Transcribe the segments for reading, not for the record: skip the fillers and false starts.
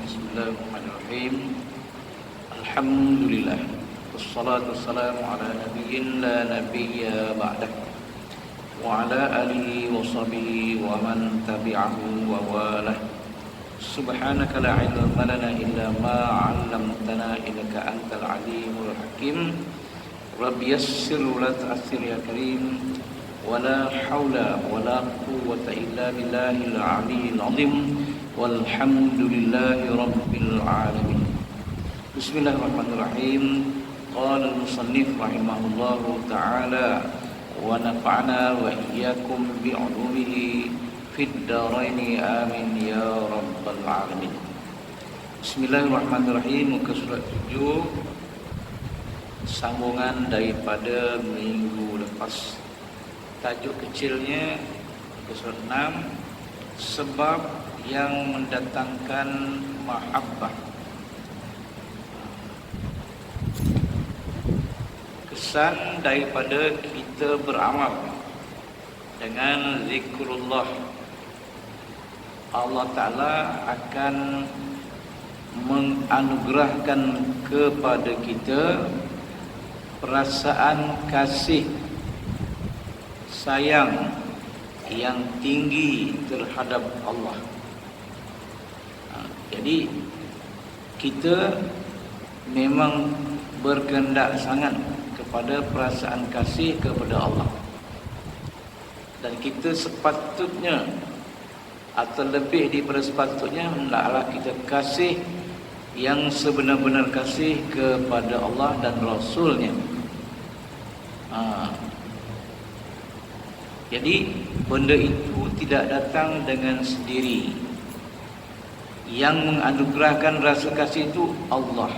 Bismillahirrahmanirrahim. Alhamdulillah. Wassalatu wassalamu ala nabiyyin la nabiyya ba'dah. Wa ala alihi wa sahbihi wa man tabi'ahu wa walah. Subhanaka la ilma lana illa ma 'allamtana innaka antal alimul hakim. Rabbi yassir wa la tu'assir ya karim. Wala haula wala quwwata illa billahil aliyyil azim. Walhamdulillahi rabbil alamin. Bismillahirrahmanirrahim. Qala al-musannif rahimahullahu ta'ala wa nafa'na wa iyyakum bi'ulumihi fid dharaini amin ya rabbal alamin. Bismillahirrahmanirrahim. Muka surat 7, sambungan daripada minggu lepas. Tajuk kecilnya muka surat 6, sebab yang mendatangkan mahabbah. Kesan daripada kita beramal dengan zikrullah, Allah Ta'ala akan menganugerahkan kepada kita perasaan kasih sayang yang tinggi terhadap Allah. Jadi kita memang berkehendak sangat kepada perasaan kasih kepada Allah, dan kita sepatutnya atau lebih daripada sepatutnya hendaklah kita kasih yang sebenar-benar kasih kepada Allah dan Rasulnya. Jadi benda itu tidak datang dengan sendiri. Yang menganugerahkan rasa kasih itu Allah.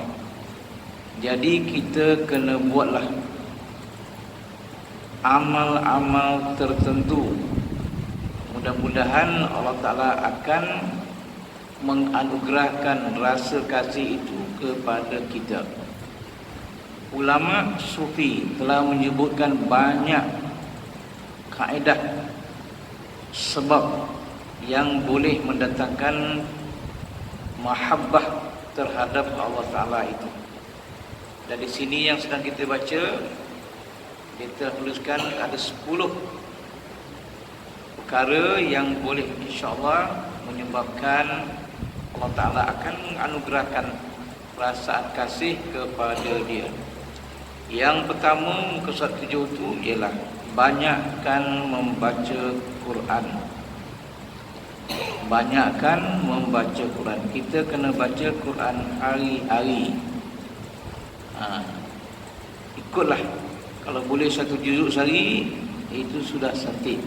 Jadi kita kena buatlah amal-amal tertentu. Mudah-mudahan Allah Ta'ala akan menganugerahkan rasa kasih itu kepada kita. Ulama sufi telah menyebutkan banyak kaedah sebab yang boleh mendatangkan mahabbah terhadap Allah Ta'ala itu. Dari sini yang sedang kita baca, kita tuliskan ada 10 perkara yang boleh insya-Allah menyebabkan Allah Ta'ala akan menganugerahkan perasaan kasih kepada dia. Yang pertama muka surat 7 itu ialah banyakkan membaca Quran. Banyakkan membaca Quran. Kita kena baca Quran hari-hari. Ikutlah. Kalau boleh 1 juzuk sehari, itu sudah cantik.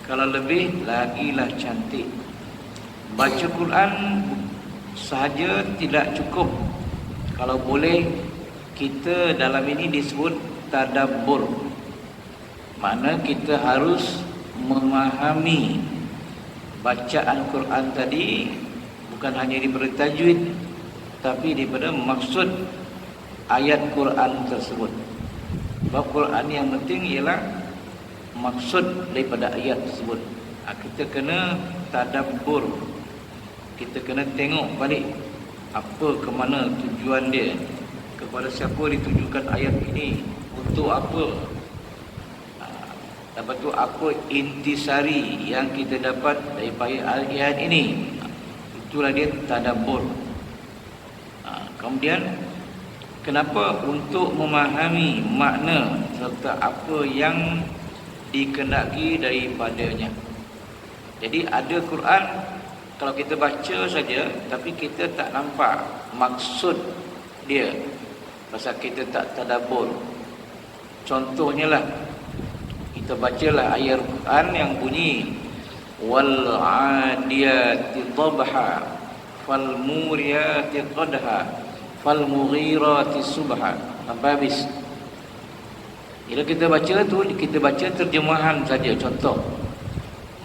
Kalau lebih, lagilah cantik. Baca Quran sahaja tidak cukup. Kalau boleh, kita dalam ini disebut tadabbur. Mana kita harus memahami bacaan Quran tadi, bukan hanya daripada tajwid, tapi daripada maksud ayat Quran tersebut. Sebab Quran yang penting ialah maksud daripada ayat tersebut. Kita kena tadabbur. Kita kena tengok balik apa ke mana tujuan dia, kepada siapa ditujukan ayat ini, untuk apa. Lepas tu apa intisari yang kita dapat daripada ayat ini. Itulah dia tadabbur. Kemudian kenapa? Untuk memahami makna serta apa yang dikehendaki daripadanya. Jadi ada Quran, kalau kita baca saja tapi kita tak nampak maksud dia, pasal kita tak tadabbur. Contohnya lah, kita bacalah ayat Quran yang bunyi wal 'adiyati dhabha fal muriyati qadha fal mughirati subha sampai habis. Bila kita baca tu, kita baca terjemahan saja. Contoh,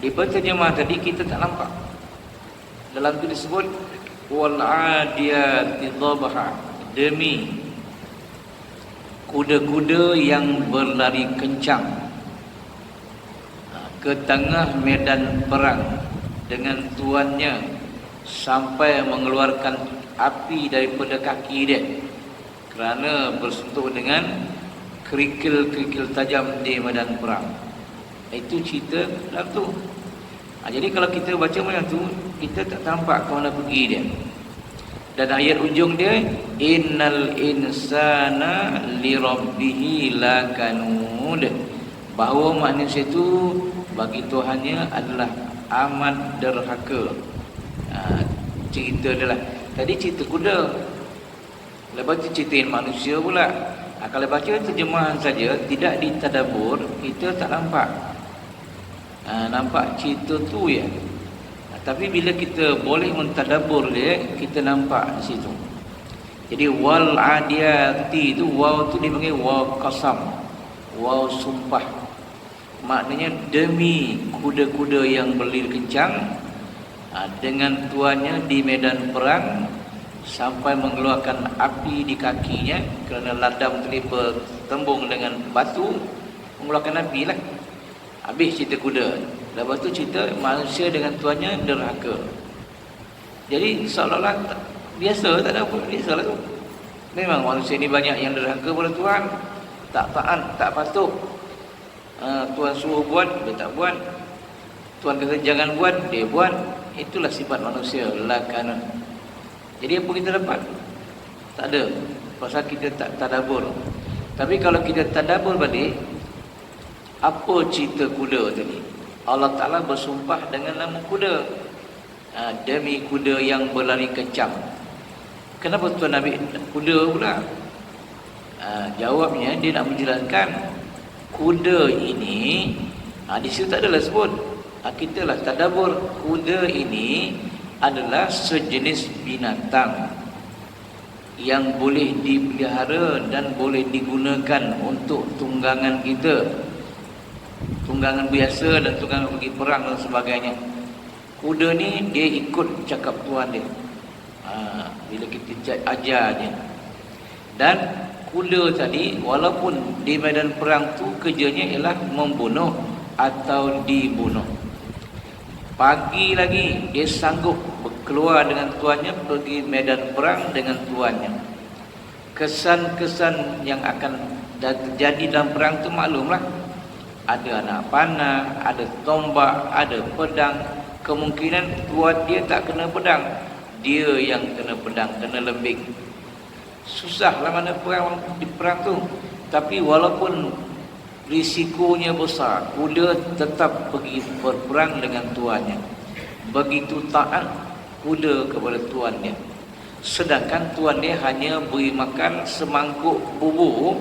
di terjemahan tadi kita tak nampak. Dalam tu disebut wal 'adiyati dhabha, demi kuda-kuda yang berlari kencang ke tengah medan perang dengan tuannya sampai mengeluarkan api daripada kaki dia kerana bersentuh dengan kerikil-kerikil tajam di medan perang. Itu cerita dalam tu. Jadi kalau kita baca macam tu, kita tak nampak ke mana pergi dia. Dan ayat ujung dia, innal insana lirabbihi lakanud, bahawa manusia itu bagi Tuhannya adalah amat derhaka. Cerita dia lah. Tadi cerita kuda, lepas tu ceritain manusia pula. Kalau baca terjemahan saja, tidak ditadabur, kita tak nampak. Nampak cerita tu ya. Tapi bila kita boleh mentadabur dia, kita nampak di situ. Jadi wal adiyati itu, waw tu dipanggil waw qasam, waw sumpah. Maknanya demi kuda-kuda yang berlari kencang dengan tuannya di medan perang sampai mengeluarkan api di kakinya kerana ladam tu bertembung dengan batu, mengeluarkan api lah. Habis cerita kuda. Lepas tu cerita manusia dengan tuannya derhaka. Jadi seolah-olah biasa, tak ada apa, biasalah tu. Memang manusia ni banyak yang derhaka pada Tuhan, tak taat, tak patuh. Tuhan suruh buat, dia tak buat. Tuhan kata jangan buat, dia buat. Itulah sifat manusia, lakana. Jadi apa kita dapat? Tak ada. Pasal kita tak tadabbur. Tapi kalau kita tadabbur balik, apa cerita kuda tadi? Allah Ta'ala bersumpah dengan nama kuda. Demi kuda yang berlari kencang. Kenapa Tuhan ambil kuda pula? Jawabnya dia nak menjelaskan kuda ini, di situ tak adalah sebut. Kita lah tadabbur, kuda ini adalah sejenis binatang yang boleh dipelihara dan boleh digunakan untuk tunggangan kita, tunggangan biasa dan tunggangan pergi perang dan sebagainya. Kuda ni dia ikut cakap tuan dia, bila kita ajar je. Dan kuda tadi walaupun di medan perang tu kerjanya ialah membunuh atau dibunuh, pagi lagi dia sanggup keluar dengan tuannya pergi medan perang dengan tuannya. Kesan-kesan yang akan terjadi dalam perang tu maklumlah. Ada anak panah, ada tombak, ada pedang. Kemungkinan tuan dia tak kena pedang, dia yang kena pedang, kena lembing. Susahlah mana perang di perang tu. Tapi walaupun risikonya besar, kuda tetap pergi berperang dengan tuannya. Begitu taat kuda kepada tuannya. Sedangkan tuan dia hanya beri makan semangkuk bubur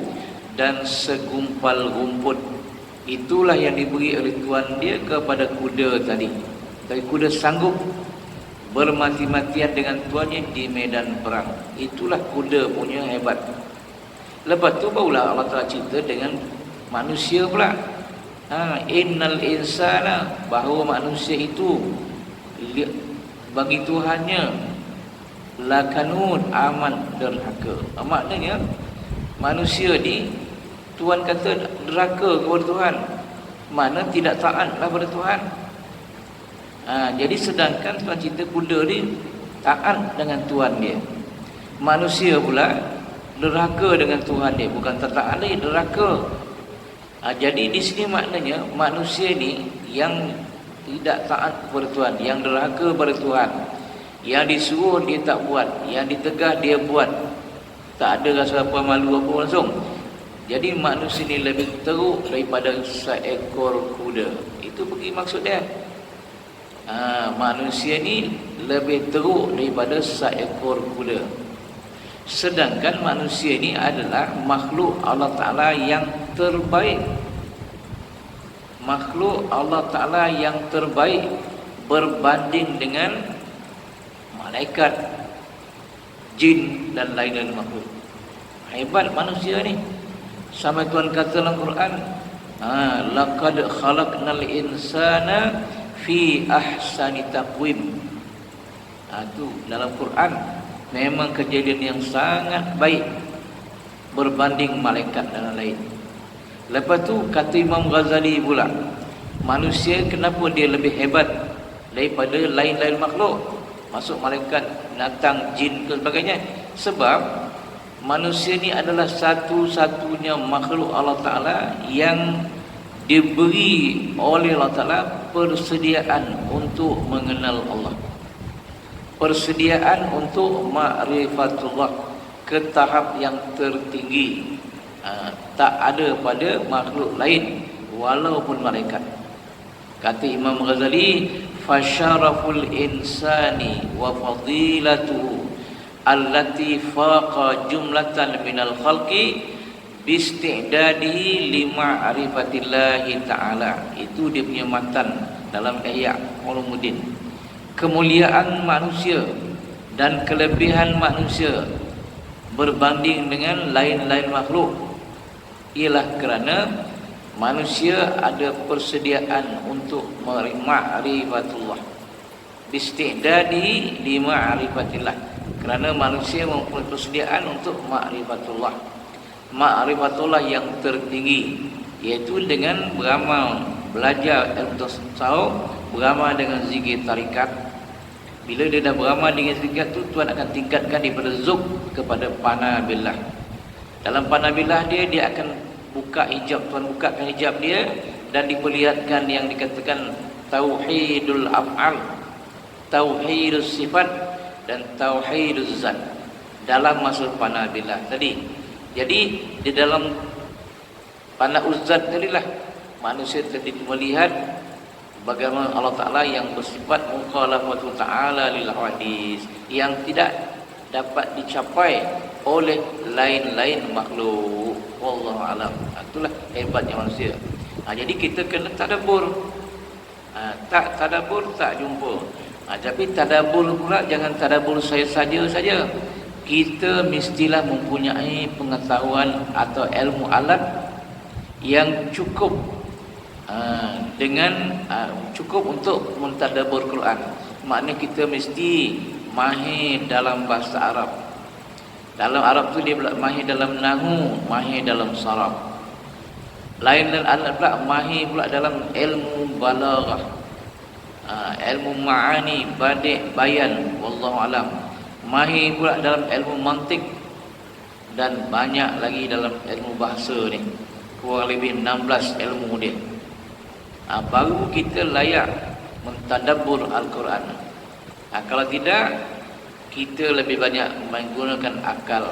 dan segumpal rumput. Itulah yang diberi oleh tuan dia kepada kuda tadi. Tapi kuda sanggup bermati-matian dengan tuannya di medan perang. Itulah kuda punya hebat. Lepas tu barulah Allah Ta'ala cerita dengan manusia pula. Innal insana, bahawa manusia itu bagi Tuhannya lakanud, aman derhaka. Maknanya manusia ni Tuhan kata derhaka kepada Tuhan, mana tidak taatlah pada Tuhan. Jadi sedangkan Tuhan cerita kuda ni taat dengan Tuhan dia, manusia pula derhaka dengan Tuhan dia, bukan tak taat lagi, derhaka. Jadi di sini maknanya manusia ni yang tidak taat kepada Tuhan, yang derhaka kepada Tuhan, yang disuruh dia tak buat, yang ditegah dia buat, tak ada rasa apa malu apa langsung. Jadi manusia ni lebih teruk daripada seekor kuda. Itu pergi maksud dia. Manusia ni lebih teruk daripada seekor kuda. Sedangkan manusia ni adalah makhluk Allah Ta'ala yang terbaik. Makhluk Allah Ta'ala yang terbaik berbanding dengan malaikat, jin dan lain-lain makhluk. Hebat manusia ni. Sampai Tuhan kata dalam Quran, laqad khalaqnal insana fi ahsani taqwim. Itu dalam Quran memang kejadian yang sangat baik berbanding malaikat dan lain. Lepas tu kata Imam Ghazali pula, manusia kenapa dia lebih hebat daripada lain-lain makhluk? masuk malaikat, binatang, jin ke sebagainya. Sebab manusia ni adalah satu-satunya makhluk Allah Ta'ala yang diberi oleh Allah Ta'ala persediaan untuk mengenal Allah, persediaan untuk ma'rifatullah ke tahap yang tertinggi. Tak ada pada makhluk lain walaupun malaikat. Kata Imam Ghazali, fasyaraful insani wa fadilatuhu allati faqa jumlatan minal khalqi bisti'dadihi lima'rifatillahi ta'ala. Itu dia punya matan dalam Ihya Ulumuddin. Kemuliaan manusia dan kelebihan manusia berbanding dengan lain-lain makhluk ialah kerana manusia ada persediaan untuk ma'rifatullah, bisti'dadi li ma'rifatillah, kerana manusia mempunyai persediaan untuk ma'rifatullah, ma'rifatullah yang tertinggi, iaitu dengan beramal, belajar ilmu tasawuf, beramal dengan zikir tarikat. Bila dia dah beramal dengan zikir tu, Tuhan akan tingkatkan daripada zuk kepada fana billah. Dalam fana billah dia akan buka hijab, Tuhan bukakan hijab dia dan diperlihatkan yang dikatakan tauhidul af'al, tauhidus sifat dan tauhiduz zat dalam masa fana billah tadi. Jadi di dalam fana uzzat tadilah manusia tadi melihat bagaimana Allah Ta'ala yang bersifat mukhalafatu ta'ala lil hadis, yang tidak dapat dicapai oleh lain-lain makhluk. Wallahu alam. Itulah hebatnya manusia. Jadi kita kena tadabbur. Tak tadabbur tak jumpa. Tapi tadabbur pula jangan tadabbur saya saja. Kita mestilah mempunyai pengetahuan atau ilmu alat yang cukup dengan cukup untuk mentadabbur Quran. Maknanya kita mesti mahir dalam bahasa Arab. Dalam Arab tu dia pula mahir dalam nahu, mahir dalam saraf. Lain dan alat pula mahir pula dalam ilmu balaghah, ilmu ma'ani, badi', bayan, wallahu alam. Mahir pula dalam ilmu mantik dan banyak lagi dalam ilmu bahasa ni. Kurang lebih 16 ilmu dia. Baru kita layak mentadabbur Al-Quran. Kalau tidak, kita lebih banyak menggunakan akal.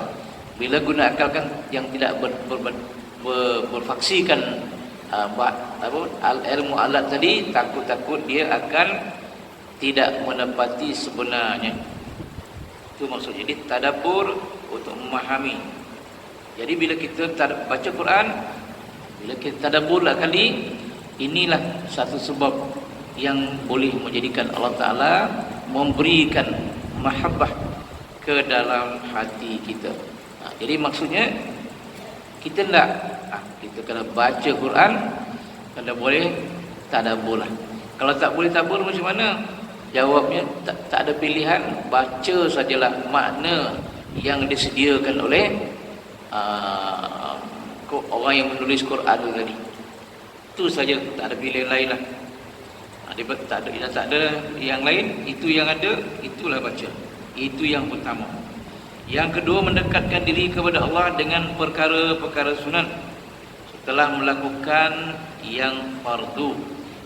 Bila guna akal kan yang tidak berfaksikan ilmu alat tadi, takut-takut dia akan tidak menepati sebenarnya. Itu maksud. Jadi tadabbur untuk memahami. Jadi bila kita baca Quran, bila kita tadabbur lah kali, inilah satu sebab yang boleh menjadikan Allah Ta'ala memberikan mahabbah ke dalam hati kita. Jadi maksudnya kita nak kita kena baca Quran, kalau boleh tadabbur lah. Kalau tak boleh tadabbur macam mana? Jawabnya tak ada pilihan, baca sajalah makna yang disediakan oleh orang yang menulis Quran itu tadi. Itu saja, tak ada pilihan lain lah. Tak ada yang lain, itu yang ada, itulah baca. Itu yang pertama. Yang kedua, mendekatkan diri kepada Allah dengan perkara-perkara sunat. Setelah melakukan yang fardu,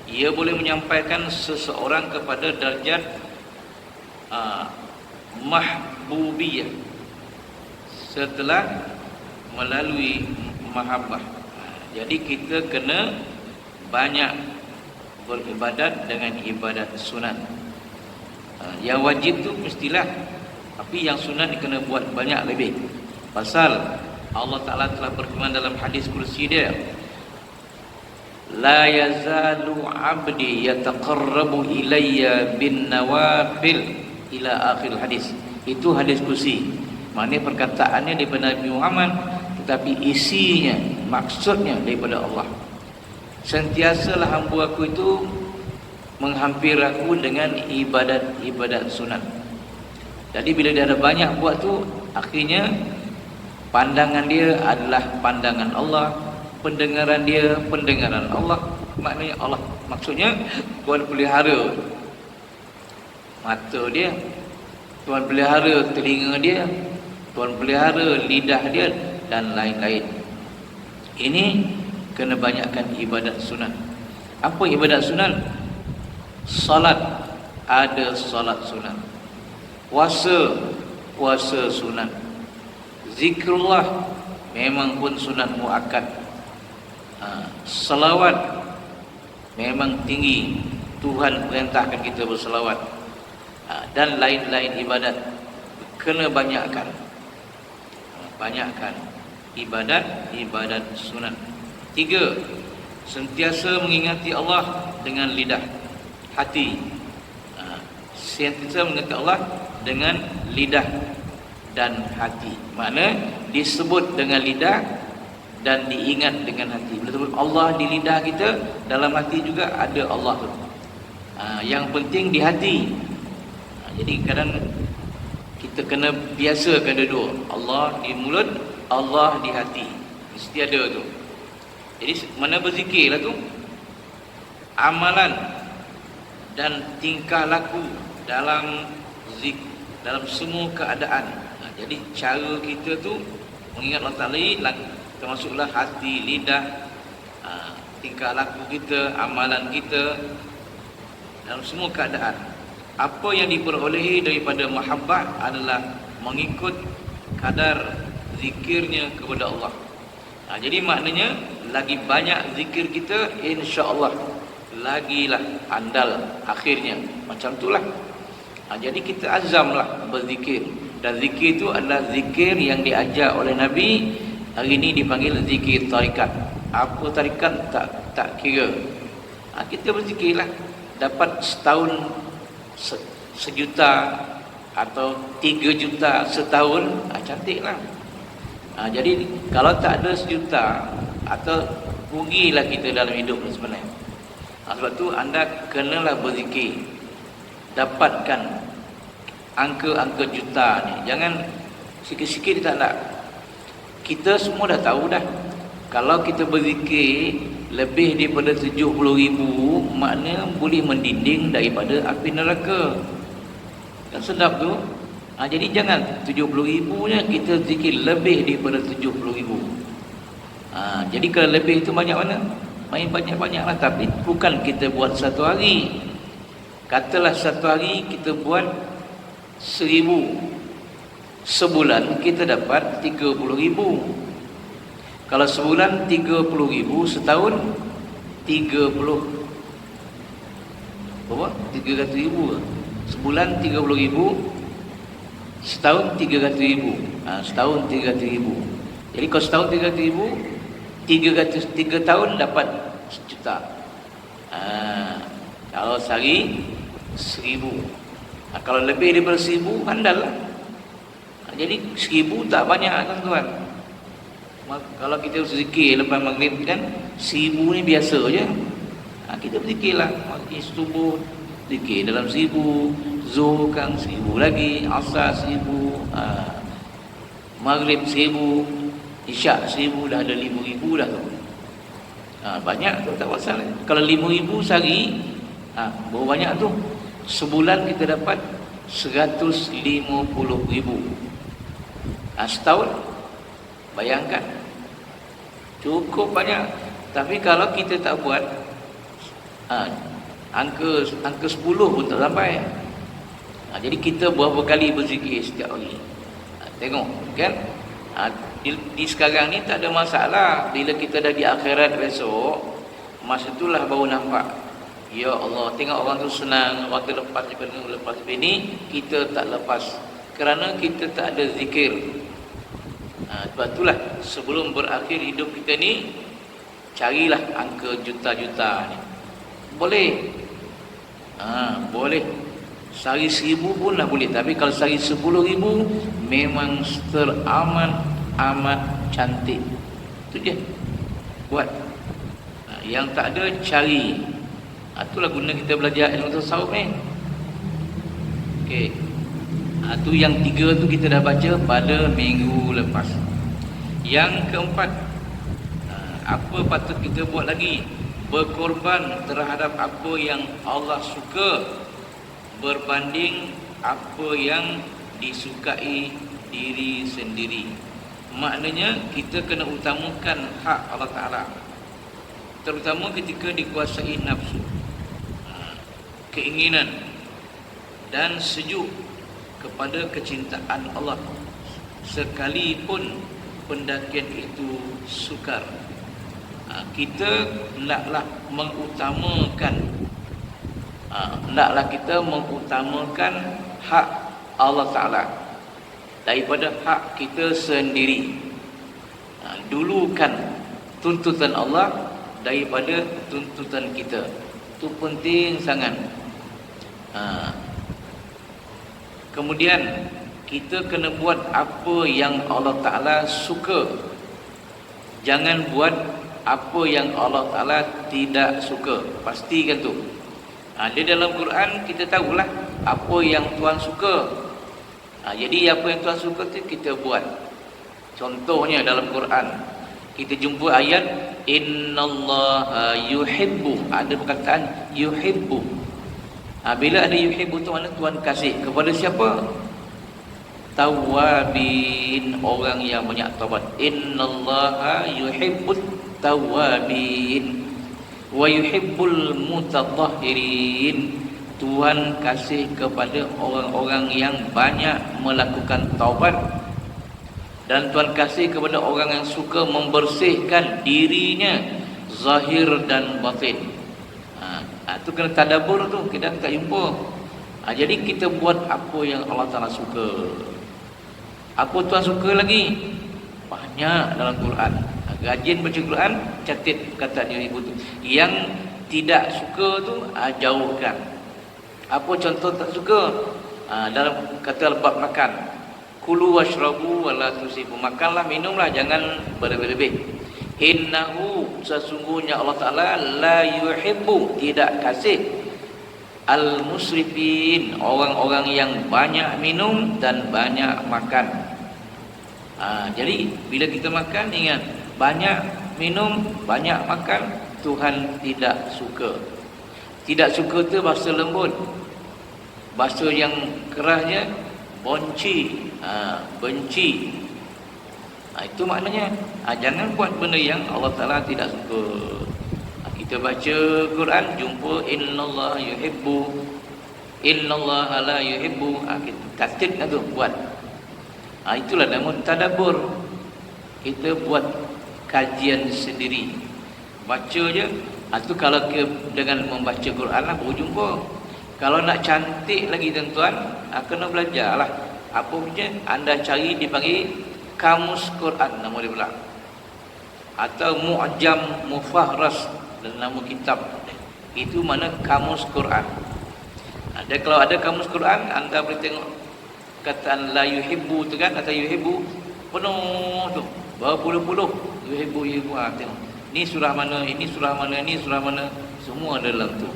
ia boleh menyampaikan seseorang kepada darjat mahbubiyah setelah melalui mahabbah. Jadi kita kena banyak beribadat dengan ibadat sunat. Yang wajib tu mestilah, tapi yang sunat ni kena buat banyak lebih. Pasal Allah Ta'ala telah berfirman dalam hadis kursi dia, la yazalu abdi yataqarrabu ilayya bin nawafil ila akhir hadis. Itu hadis kursi. Maknanya perkataannya daripada Nabi Muhammad, tetapi isinya, maksudnya daripada Allah. Sentiasalah hamba aku itu menghampir aku dengan ibadat-ibadat sunat. Jadi bila dia ada banyak buat tu, akhirnya pandangan dia adalah pandangan Allah, pendengaran dia pendengaran Allah. Maknanya Allah, maksudnya Tuhan pelihara mata dia, Tuhan pelihara telinga dia, Tuhan pelihara lidah dia, dan lain-lain. Ini kena banyakkan ibadat sunat. Apa ibadat sunat? Salat, ada salat sunat. Puasa sunat. Zikrullah memang pun sunat muakkad. Selawat memang tinggi, Tuhan perintahkan kita berselawat. Dan lain-lain ibadat kena banyakkan ibadat sunat. 3, sentiasa mengingati Allah dengan lidah, hati. Sentiasa mengingati Allah dengan lidah dan hati. Mana disebut dengan lidah dan diingat dengan hati. Bila sebut Allah di lidah kita, dalam hati juga ada Allah tu. Yang penting di hati. Jadi kadang kita kena biasakan dua, Allah di mulut, Allah di hati. Mesti ada tu. Jadi mana berzikirlah tu, amalan dan tingkah laku dalam semua keadaan. Jadi cara kita tu mengingat Allah Ta'ala, termasuklah hati, lidah, tingkah laku kita, amalan kita dalam semua keadaan. Apa yang diperolehi daripada mahabbah adalah mengikut kadar zikirnya kepada Allah. Jadi maknanya lagi banyak zikir kita, insya-Allah lagilah andal akhirnya. Macam itulah. Jadi kita azamlah berzikir. Dan zikir itu adalah zikir yang diajar oleh Nabi. Hari ini dipanggil zikir tarikat. Apa tarikat tak kira. Kita berzikirlah. Dapat setahun 1 juta atau 3 juta setahun, cantiklah. Jadi kalau tak ada 1 juta, atau rugilah kita dalam hidup sebenarnya. Sebab tu anda kenalah berzikir, dapatkan angka-angka juta ni. Jangan sikit-sikit tak nak. Kita semua dah tahu dah, kalau kita berzikir lebih daripada 70,000, makna boleh mendinding daripada api neraka. Kan sedap tu. Jadi jangan 70,000 nya kita zikir lebih daripada 70,000. Jadi kalau lebih itu banyak mana? Main banyak-banyaklah. Tapi bukan kita buat satu hari. Katalah satu hari kita buat 1,000. Sebulan kita dapat 30,000. Kalau sebulan 30,000, setahun 30 berapa? 300,000. Sebulan 30,000, setahun 300,000. Setahun 300,000. Jadi kalau setahun 300,000, 3 tahun dapat 1 juta. Kalau sehari 1,000. Kalau lebih daripada 1,000, handal lah. Jadi 1,000 tak banyak, tuan-tuan. Kalau kita berzikir lepas maghrib kan, 1,000 ni biasa je. Kita berzikirlah. Maghrib subuh zikir dalam 1,000, zuhur kan 1,000 lagi, asar 1,000, maghrib 1,000, isyak 1,000, dah ada 5,000 dah tu. Banyak tu, tak pasal. Kalau 5,000 sehari, berapa banyak tu? Sebulan kita dapat 150,000. Setahun, bayangkan, cukup banyak. Tapi kalau kita tak buat, angka 10 pun tak sampai. Jadi kita berapa kali berzikir setiap hari? Tengok kan, di sekarang ni tak ada masalah. Bila kita dah di akhirat besok, masa itulah baru nampak, ya Allah, tengok orang tu senang, orang tu lepas ini, kita tak lepas kerana kita tak ada zikir. Sebab itulah sebelum berakhir hidup kita ni, carilah angka juta-juta ni. Boleh. Boleh. Sehari 1,000 pun lah boleh. Tapi kalau sehari 10,000, memang amat cantik. Itu dia. Buat. Yang tak ada, cari. Itulah guna kita belajar ilmu tasawuf ni. Okey. Itu yang 3 tu kita dah baca pada minggu lepas. Yang keempat, apa patut kita buat lagi? Berkorban terhadap apa yang Allah suka berbanding apa yang disukai diri sendiri. Maknanya kita kena utamakan hak Allah Ta'ala, terutama ketika dikuasai nafsu, keinginan dan sejuk kepada kecintaan Allah, sekalipun pendakian itu sukar. Kita hendaklah mengutamakan hak Allah Ta'ala daripada hak kita sendiri. Dulukan tuntutan Allah daripada tuntutan kita. Itu penting sangat. Kemudian kita kena buat apa yang Allah Ta'ala suka. Jangan buat apa yang Allah Ta'ala tidak suka. Pastikan tu. Di dalam Quran kita tahulah apa yang Tuhan suka. Jadi apa yang Tuhan suka tu kita buat. Contohnya dalam Quran kita jumpa ayat innallaha yuhibbu, ada perkataan yuhibbu. Bila ada yuhibbu tu makna Tuhan kasih kepada siapa? Tawabin, orang yang banyak taubat. Innallaha yuhibbut tawabin wa yuhibbul mutatahhirin. Tuhan kasih kepada orang-orang yang banyak melakukan taubat, dan Tuhan kasih kepada orang yang suka membersihkan dirinya zahir dan batin. Itu kena tadabbur tu, kita tak jumpa. Jadi kita buat apa yang Allah Ta'ala suka. Apa Tuhan suka lagi? Banyak dalam Quran. Rajin baca Quran, catat kata dia ibu tu. Yang tidak suka tu jauhkan. Apa contoh tak suka? Dalam kata bab makan, kulu washrabu wala tusifu, makanlah minumlah jangan berlebih-lebih. Innahu, sesungguhnya Allah Ta'ala la yuhibbu, tidak kasih al-musrifin, orang-orang yang banyak minum dan banyak makan. Jadi bila kita makan, ingat, banyak minum, banyak makan, Tuhan tidak suka. Tidak suka tu bahasa lembut. Bahasa yang kerasnya benci. Itu maknanya jangan buat benda yang Allah Ta'ala tidak suka. Kita baca Quran jumpa innallaha yuhibbu, innallaha la yuhibbu. Kita tatid tu buat. Itulah nama tadabbur. Kita buat kajian sendiri. Baca je. Itu kalau dengan membaca Quran lah baru jumpa. Kalau nak cantik lagi tuan-tuan, kena belajarlah. Apa punya anda cari dipanggil kamus Quran, nama dia pula, atau mu'jam mufahras dan nama kitab. Itu mana kamus Quran. Kalau ada kamus Quran, anda boleh tengok kataan la yuhibbu tu kan, atau yuhibbu penuh tu, berpuluh-puluh yuhibbu. Tengok ni surah mana, ini surah mana, ini surah mana, semua ada dalam tu.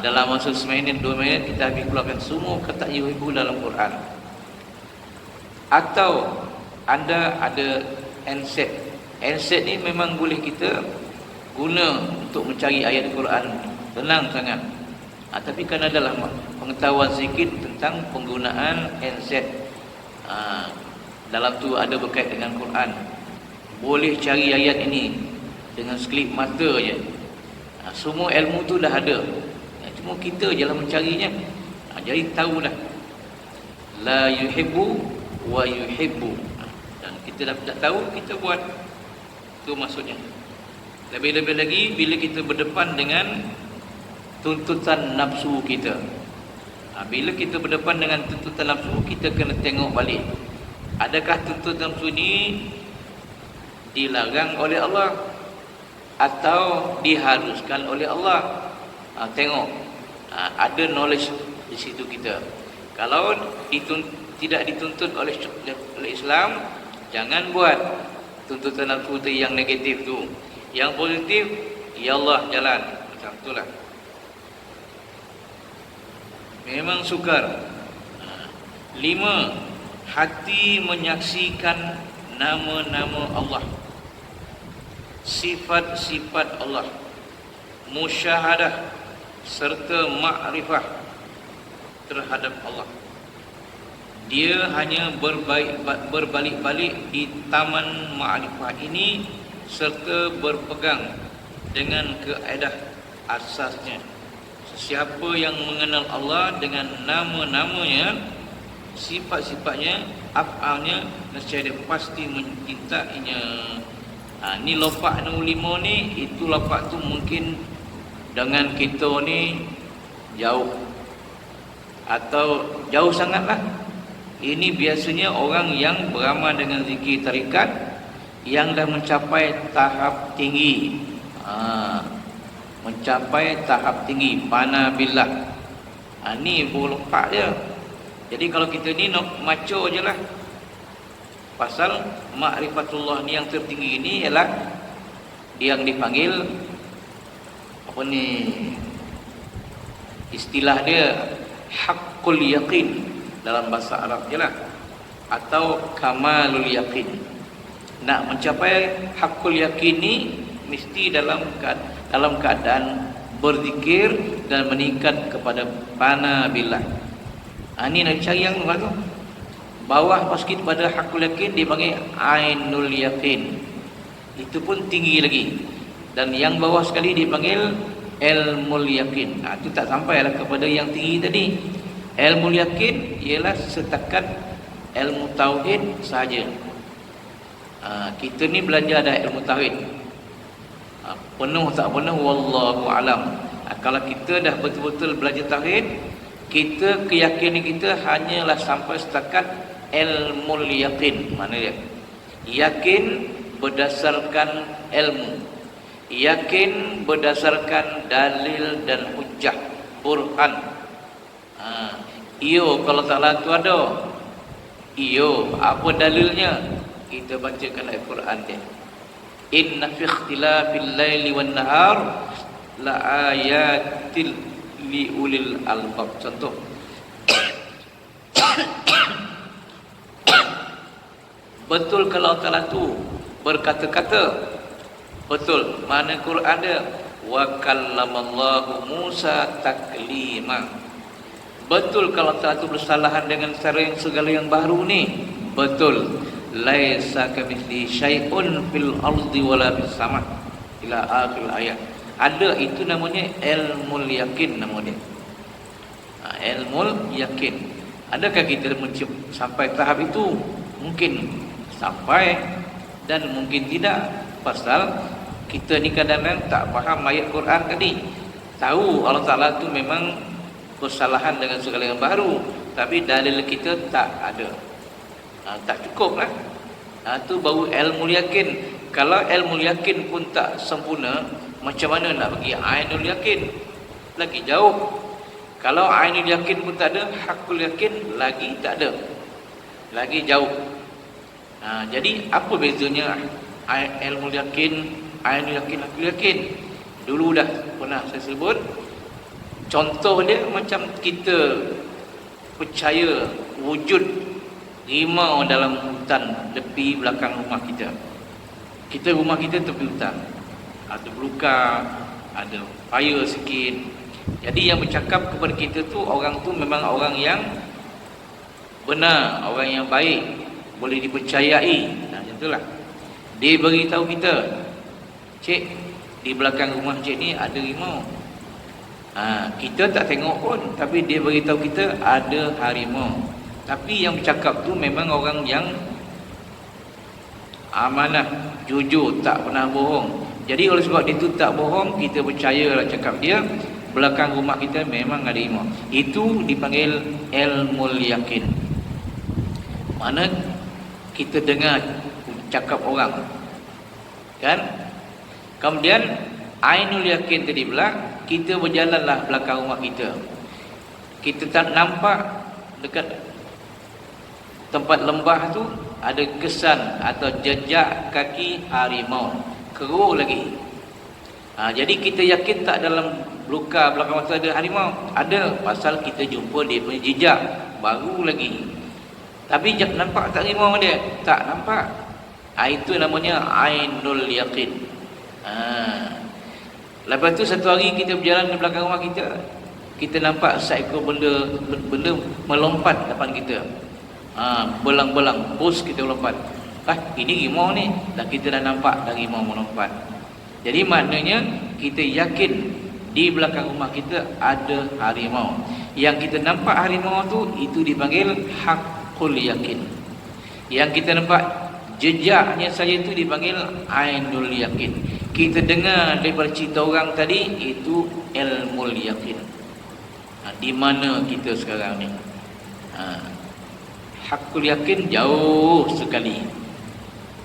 Dalam masa seminit 2 minit kita habis keluarkan semua kata yuhibbu dalam Quran. Atau anda ada handset. Handset ni memang boleh kita guna untuk mencari ayat Quran, senang sangat. Tapi kan adalah pengetahuan sikit tentang penggunaan handset. Dalam tu ada berkait dengan Quran. Boleh cari ayat ini dengan sekelip mata je. Semua ilmu tu dah ada. Cuma kita je lah mencarinya. Jadi tahulah. La yuhibbu wa yuhibbu. Dan kita dah tahu, kita buat. Itu maksudnya. Lebih-lebih lagi bila kita berdepan dengan tuntutan nafsu kita. Bila kita berdepan dengan tuntutan nafsu, kita kena tengok balik. Adakah tuntutan nafsu ni dilarang oleh Allah atau diharuskan oleh Allah? Tengok, ada knowledge di situ kita. Kalau tidak dituntut oleh Islam, jangan buat tuntutan nafsu yang negatif tu. Yang positif, ya Allah jalan. Macam itulah. Memang sukar. 5. Hati menyaksikan nama-nama Allah, sifat-sifat Allah, musyahadah serta makrifah terhadap Allah. Dia hanya berbalik-balik di taman ma'rifah ini serta berpegang dengan kaedah asasnya. Siapa yang mengenal Allah dengan nama-namanya, sifat-sifatnya, af'alnya, nescaya dia pasti mencintainya. Ni lopak nombor 5 ni, itu lopak tu mungkin dengan kita ni jauh atau jauh sangatlah. Ini biasanya orang yang beramal dengan zikir tarikat yang dah mencapai tahap tinggi. Mencapai tahap tinggi fana billah. Ni baru lepak dia. Jadi kalau kita ni nak maco je lah. Pasal ma'rifatullah ni yang tertinggi ni ialah yang dipanggil apa ni, istilah dia haqqul yaqin dalam bahasa Arab je lah, atau kamalul yaqin. Nak mencapai haqqul yaqin ni mesti dalam keadaan berzikir dan meningkat kepada fana billah. Ni nak cari yang mana tu? Bawah sikit pada haqqul yaqin dipanggil ainul yaqin. Itu pun tinggi lagi. Dan yang bawah sekali dipanggil ilmul yaqin. Itu tak sampailah kepada yang tinggi tadi. Ilmu yakin ialah setakat ilmu tauhid sahaja. Kita ni belajar dah ilmu tauhid. Penuh tak penuh wallahu alam. Kalau kita dah betul-betul belajar tauhid, kita keyakinan kita hanyalah sampai setakat ilmu yakin. Mana dia? Yakin berdasarkan ilmu. Yakin berdasarkan dalil dan hujjah, burhan. Iyo kalau Ta'ala tu ada. Iyo, apa dalilnya? Kita bacakan Al-Quran dia. Inna fi ikhtilafil laili wan nahar la ayatil li ulil albab. Contoh. Betul kalau Ta'ala tu berkata-kata. Betul. Mana Quran dia? Wa kallamallahu Musa taklima. Betul kalau Ta'ala itu bersalahan dengan cara yang segala yang baru ni. Betul. Laisa kamitslihi syai'un fil ardi wala fis sama' ila akhir ayat. Ada, itu namanya ilmul yakin nama dia. Ilmul yakin. Adakah kita sampai tahap itu? Mungkin sampai dan mungkin tidak. Pasal kita ni kadang-kadang tak faham ayat Quran tadi. Tahu Allah Ta'ala tu memang bersalahan dengan segala yang baru, tapi dalil kita tak ada. Tak cukup lah. Itu baru ilmu yakin. Kalau ilmu yakin pun tak sempurna, macam mana nak bagi ainul yakin? Lagi jauh. Kalau ainul yakin pun tak ada, haqqul yakin lagi tak ada, lagi jauh. Jadi apa bezanya ilmu yakin, ainul yakin, haqqul yakin? Dulu dah pernah saya sebut. Contoh dia macam kita percaya wujud rimau dalam hutan tepi belakang rumah kita. Rumah kita tepi hutan. Ada belukar, ada fire sikit. Jadi yang bercakap kepada kita tu, orang tu memang orang yang benar, orang yang baik, boleh dipercayai. Macam itulah. Dia beritahu kita, cik, di belakang rumah cik ni ada rimau. Kita tak tengok pun, tapi dia beritahu kita ada harimau. Tapi yang bercakap tu memang orang yang amanah, jujur, tak pernah bohong. Jadi oleh sebab dia tu tak bohong, kita percayalah cakap dia. Belakang rumah kita memang ada harimau. Itu dipanggil ilmul yakin. Mana kita dengar cakap orang, kan? Kemudian ainul yakin tadi pula, kita berjalanlah belakang rumah kita. Kita tak nampak dekat tempat lembah tu ada kesan atau jejak kaki harimau. Keruh lagi. Jadi kita yakin tak dalam luka belakang mata ada harimau? Ada, pasal kita jumpa dia punya jejak baru lagi. Tapi nampak tak harimau dia? Tak nampak. Itu namanya ainul yakin. Lepas tu satu hari kita berjalan di belakang rumah kita nampak seekor benda melompat depan kita. Belang-belang bos kita lompat. Ini rimau ni. Dan kita dah nampak dah rimau melompat. Jadi maknanya kita yakin di belakang rumah kita ada harimau. Yang kita nampak harimau tu itu dipanggil haqqul yakin. Yang kita nampak jejaknya saja itu dipanggil ainul yakin. Kita dengar daripada cerita orang tadi itu ilmul yakin. Di mana kita sekarang ni? Haqqul yakin jauh sekali.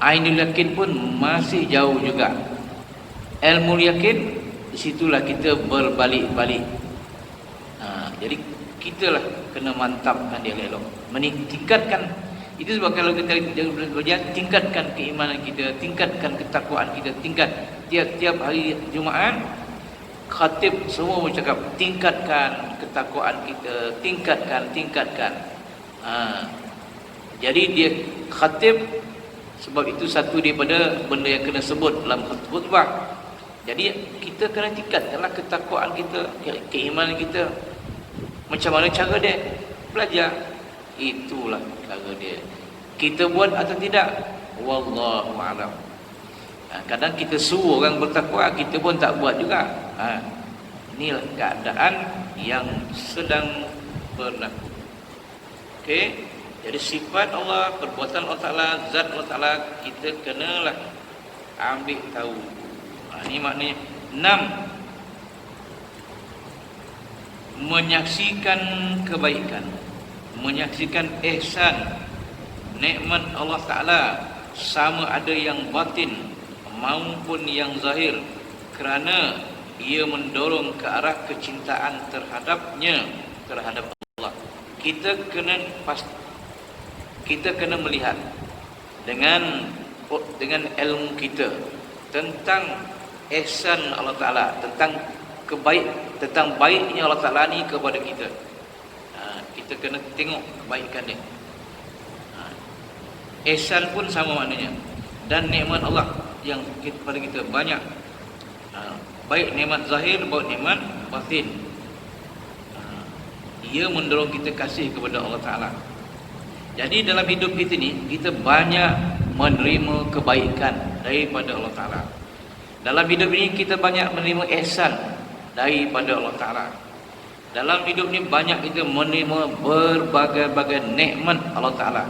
Ainul yakin pun masih jauh juga. Ilmu yakin, di situlah kita berbalik-balik. Jadi kita lah kena mantapkan dia elok. Meningkatkan. Itu sebab kalau kita belajar, tingkatkan keimanan kita, tingkatkan ketakwaan kita, tingkat tiap-tiap hari Jumaat. Khatib semua bercakap tingkatkan ketakwaan kita, tingkatkan. Jadi dia khatib, sebab itu satu daripada benda yang kena sebut dalam khutbah. Jadi kita kena tingkatkanlah ketakwaan kita, keimanan kita. Macam mana cara dia? Belajar. Itulah cara dia. Kita buat atau tidak? Wallahu a'lam. Kadang kita suruh orang bertakwa, kita pun tak buat juga. Inilah keadaan yang sedang berlaku. Okey. Jadi sifat Allah, perbuatan Allah Ta'ala, zat Allah Ta'ala, kita kenalah ambil tahu. Ini maknanya 6. Menyaksikan kebaikan, menyaksikan ihsan, nikmat Allah Ta'ala, sama ada yang batin maupun yang zahir, kerana ia mendorong ke arah kecintaan terhadapnya, terhadap Allah. Kita kena melihat dengan ilmu kita tentang ihsan Allah Ta'ala, tentang baiknya Allah Ta'ala ni kepada kita. Kita kena tengok kebaikan dia. Ihsan pun sama maknanya. Dan nikmat Allah yang kepada kita banyak. Baik nikmat zahir, baik nikmat batin. Ia mendorong kita kasih kepada Allah Ta'ala. Jadi dalam hidup kita ni, kita banyak menerima kebaikan daripada Allah Ta'ala. Dalam hidup ini kita banyak menerima ihsan daripada Allah Ta'ala. Dalam hidup ini banyak kita menerima berbagai-bagai nikmat Allah Ta'ala.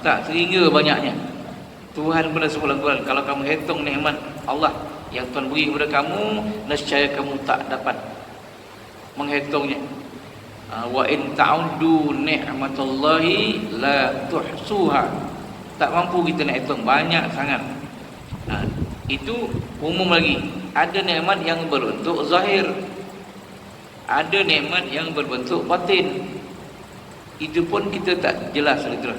Tak terhingga banyaknya. Tuhan pernah sebut dalam Quran, kalau kamu hitung nikmat Allah yang Tuhan beri kepada kamu, nescaya kamu tak dapat menghitungnya. Wa in ta'uddu ni'matallahi la tuhsuha. Tak mampu kita nak hitung, banyak sangat. Itu umum lagi. Ada nikmat yang berbentuk zahir, ada nikmat yang berbentuk batin. Itu pun kita tak jelas betul.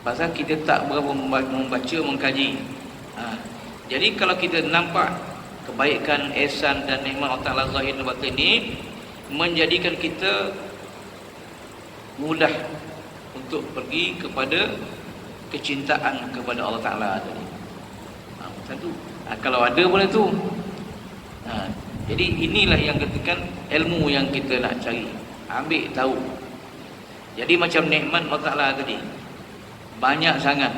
Pasal kita tak berapa membaca, mengkaji. Jadi kalau kita nampak kebaikan, ihsan dan nikmat Allah Ta'ala zahir dan batin ini, menjadikan kita mudah untuk pergi kepada kecintaan kepada Allah Ta'ala tadi. Macam tu. Kalau ada boleh tu. Jadi inilah yang katakan ilmu yang kita nak cari, ambil tahu. Jadi macam nikmat Allah Ta'ala tadi, banyak sangat.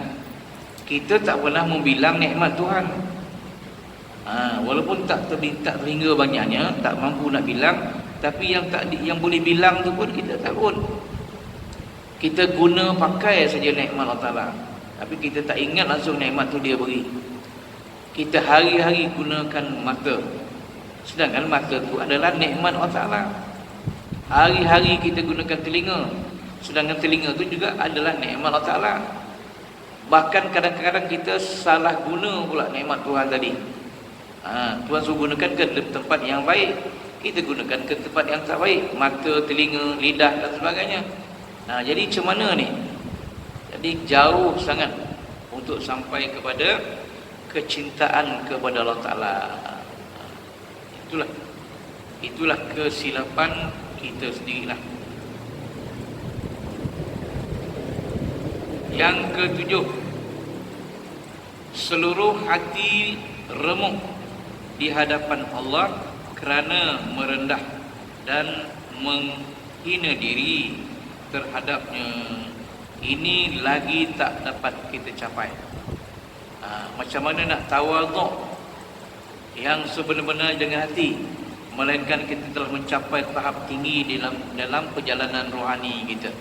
Kita tak pernah membilang nikmat Tuhan. Walaupun tak terhingga banyaknya, tak mampu nak bilang, tapi yang boleh bilang tu pun kita tak pun. Kita guna pakai saja nikmat Allah Ta'ala, tapi kita tak ingat langsung nikmat tu dia beri. Kita hari-hari gunakan mata, sedangkan mata tu adalah nikmat Allah Ta'ala. Hari-hari kita gunakan telinga, sedangkan telinga tu juga adalah nikmat Allah Ta'ala. Bahkan kadang-kadang kita salah guna pula nikmat Tuhan tadi. Tuhan suruh gunakan ke tempat yang baik, kita gunakan ke tempat yang tak baik. Mata, telinga, lidah dan sebagainya. Jadi macam mana ni? Jadi jauh sangat untuk sampai kepada kecintaan kepada Allah Ta'ala. Itulah kesilapan kita sendirilah. Yang ketujuh, seluruh hati remuk di hadapan Allah kerana merendah dan menghina diri terhadapnya, ini lagi tak dapat kita capai. Macam mana nak tawaduk yang sebenar-benar dengan hati, melainkan kita telah mencapai tahap tinggi dalam perjalanan rohani kita.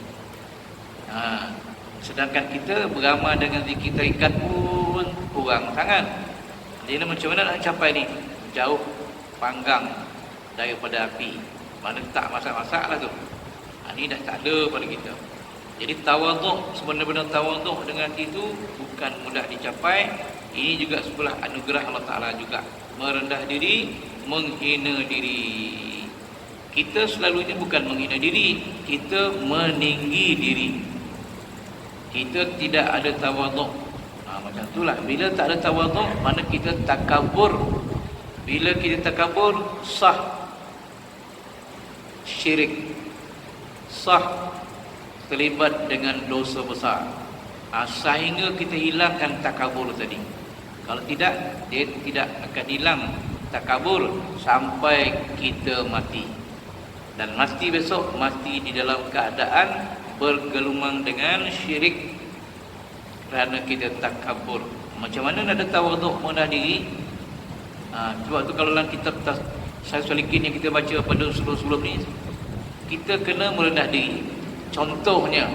Sedangkan kita beramal dengan zikir tarikat pun kurang sangat. Jadi macam mana nak capai ni? Jauh panggang daripada api. Mana tak masak-masak lah tu. Ini dah tak ada pada kita. Jadi tawaduk, sebenar-benar tawaduk dengan hati itu bukan mudah dicapai. Ini juga sebelah anugerah Allah Ta'ala juga. Merendah diri, menghina diri. Kita selalunya bukan menghina diri, kita meninggi diri. Kita tidak ada tawaduk. Macam itulah. Bila tak ada tawaduk, mana kita takabur. Bila kita takabur, sah syirik, sah terlibat dengan dosa besar. Sehingga kita hilangkan takabur tadi. Kalau tidak, dia tidak akan hilang takabur sampai kita mati. Dan mati besok, mati di dalam keadaan bergelumang dengan syirik, kerana kita takabur. Macam mana nak ada tawaduk, merendah diri? Sebab tu kalau dalam kitab Syarih Salikin yang kita baca pada sebelum-sebelum ni, kita kena merendah diri. Contohnya,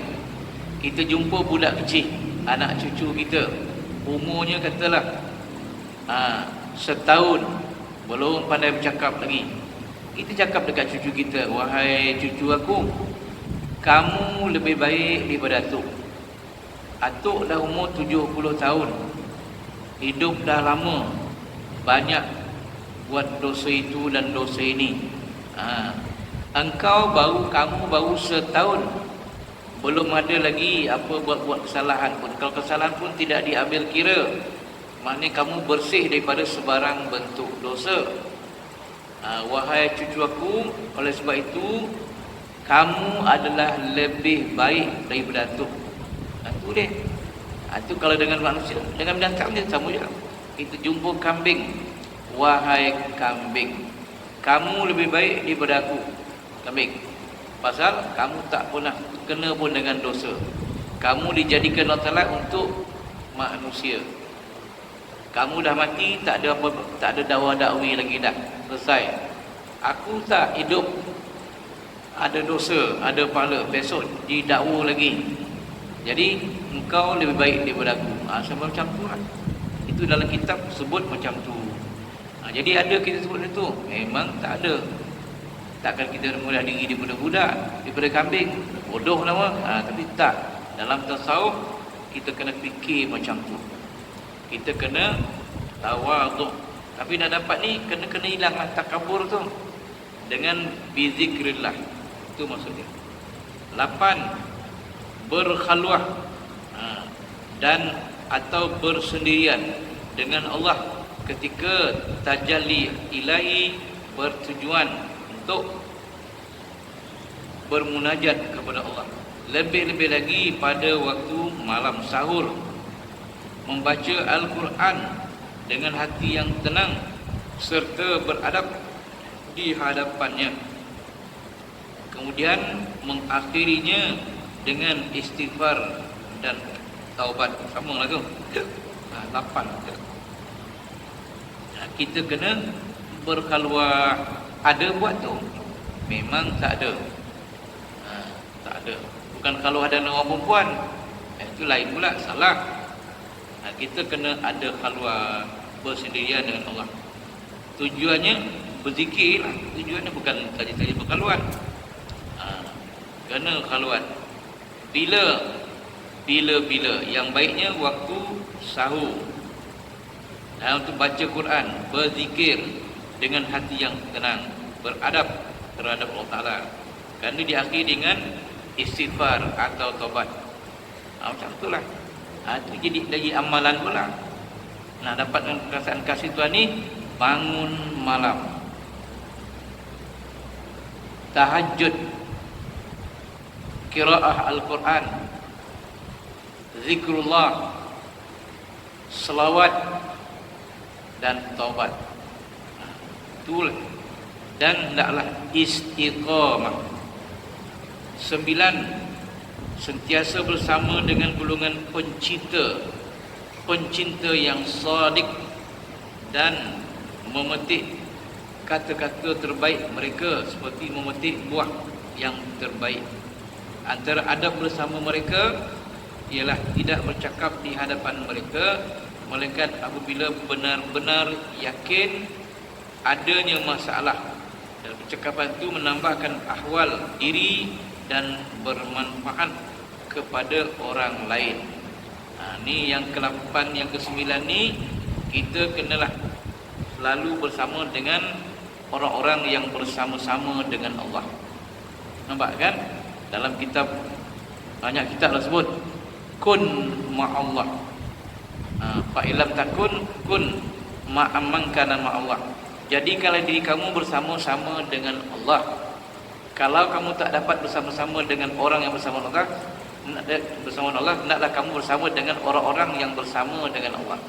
kita jumpa budak kecil, anak cucu kita, umurnya katalah setahun, belum pandai bercakap lagi. Kita cakap dekat cucu kita, wahai cucu aku, kamu lebih baik daripada atuk. Atuk dah umur 70 tahun, hidup dah lama, banyak buat dosa itu dan dosa ini. Kamu baru setahun, belum ada lagi apa buat kesalahan pun. Kalau kesalahan pun tidak diambil kira, maknanya kamu bersih daripada sebarang bentuk dosa. Wahai cucu aku, oleh sebab itu kamu adalah lebih baik daripada atuk. Itu dia. Itu kalau dengan manusia, dengan binatang dia sama je. Kita jumpa kambing, wahai kambing, kamu lebih baik daripada aku. Kambing, pasal kamu tak pernah kena pun dengan dosa. Kamu dijadikan Allah Ta'ala untuk manusia. Kamu dah mati, tak ada apa, tak ada dakwah dakwi lagi dah. Selesai. Aku tak hidup, ada dosa, ada pahala, besok didakwa lagi. Jadi engkau lebih baik daripada aku. Sama macam tu lah. Itu dalam kitab sebut macam tu. Jadi ada kita sebut itu? Memang tak ada. Takkan kita mudah diri daripada budak, daripada kambing, bodoh nama. Tapi tak. Dalam tasawuf kita kena fikir macam tu. Kita kena tawaduk. Tapi nak dapat ni kena hilanglah takabur tu dengan bizikrillah. Itu maksudnya. 8. Berkhalwah dan atau bersendirian dengan Allah ketika tajalli ilahi, bertujuan untuk bermunajat kepada Allah. Lebih-lebih lagi pada waktu malam sahur, membaca Al-Quran dengan hati yang tenang serta beradab di hadapannya. Kemudian mengakhirinya dengan istighfar dan taubat. Sama lah tu. 8. Kita kena berkhalwah. Ada buat tu? Memang tak ada. Tak ada. Bukan kalau ada orang perempuan, itu lain pula, salah. Kita kena ada khalwah, bersendirian dengan Allah. Tujuannya berzikir lah. Tujuannya bukan saja-saja berkhalwat. Kena khalwat. Bila yang baiknya waktu sahur. Dan untuk baca Quran, berzikir dengan hati yang tenang, beradab terhadap Allah Ta'ala. Kerana diakhiri dengan istighfar atau taubat. Macam itulah. Itu jadi amalan pula. Dapatkan perasaan kasih Tuhan ni, bangun malam, tahajud, qiraah Al-Quran, zikrullah, selawat dan taubat. Itulah. Dan hendaklah istiqamah. 9. sentiasa bersama dengan golongan pencinta yang sadiq, dan memetik kata-kata terbaik mereka seperti memetik buah yang terbaik. Antara adab bersama mereka ialah tidak bercakap di hadapan mereka, melainkan apabila benar-benar yakin adanya masalah, dan percakapan itu menambahkan ahwal diri dan bermanfaat kepada orang lain. Ni yang ke-8, yang ke-9 ni, kita kenalah selalu bersama dengan orang-orang yang bersama-sama dengan Allah. Nampak kan? Dalam kitab, banyak kitab lah sebut kun ma'allah. Fa ilam takun kun ma'amman kana ma'allah. Jadi kalau diri kamu bersama-sama dengan Allah. Kalau kamu tak dapat bersama-sama dengan orang yang bersama Allah, hendaklah kamu bersama dengan orang-orang yang bersama dengan Allah.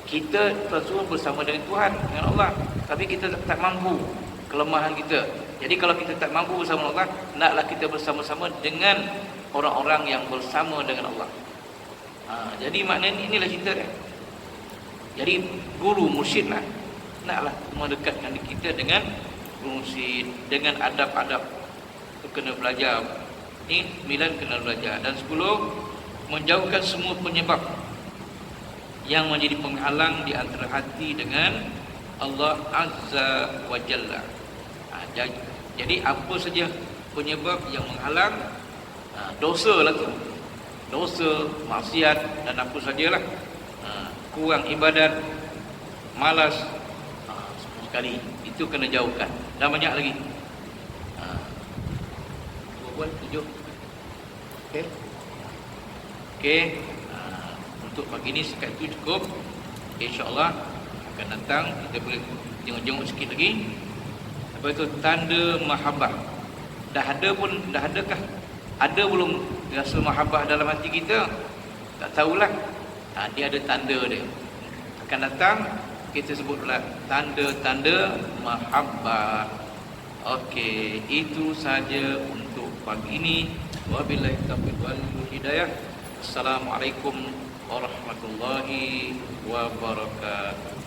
Kita terus bersama dengan Tuhan, dengan Allah, tapi kita tak mampu, kelemahan kita. Jadi kalau kita tak mampu bersama Allah, hendaklah kita bersama-sama dengan orang-orang yang bersama dengan Allah. Jadi maknanya inilah cerita dia. Jadi guru mursyid lah, naklah mendekatkan kita dengan guru mursyid, dengan adab-adab kena belajar. Ini 9 kena belajar. Dan 10, menjauhkan semua penyebab yang menjadi penghalang di antara hati dengan Allah Azza wa Jalla. Jadi apa saja penyebab yang menghalang, dosa lah tu, dosa, maksiat dan apa sajalah, kurang ibadat, malas, semua sekali itu kena jauhkan. Dan banyak lagi. Buat 7. Okey. Untuk pagi ni sekat itu cukup. InsyaAllah akan datang kita boleh tengok-tengok sikit lagi. Apa itu tanda mahabbah? Dah adakah? Ada belum rasa mahabbah dalam hati kita? Tak tahulah. Dia ada tanda dia. Akan datang kita sebutlah tanda-tanda mahabbah. Okey, itu saja untuk pagi ini. Wabillahi taufiq wal hidayah. Assalamualaikum warahmatullahi wabarakatuh.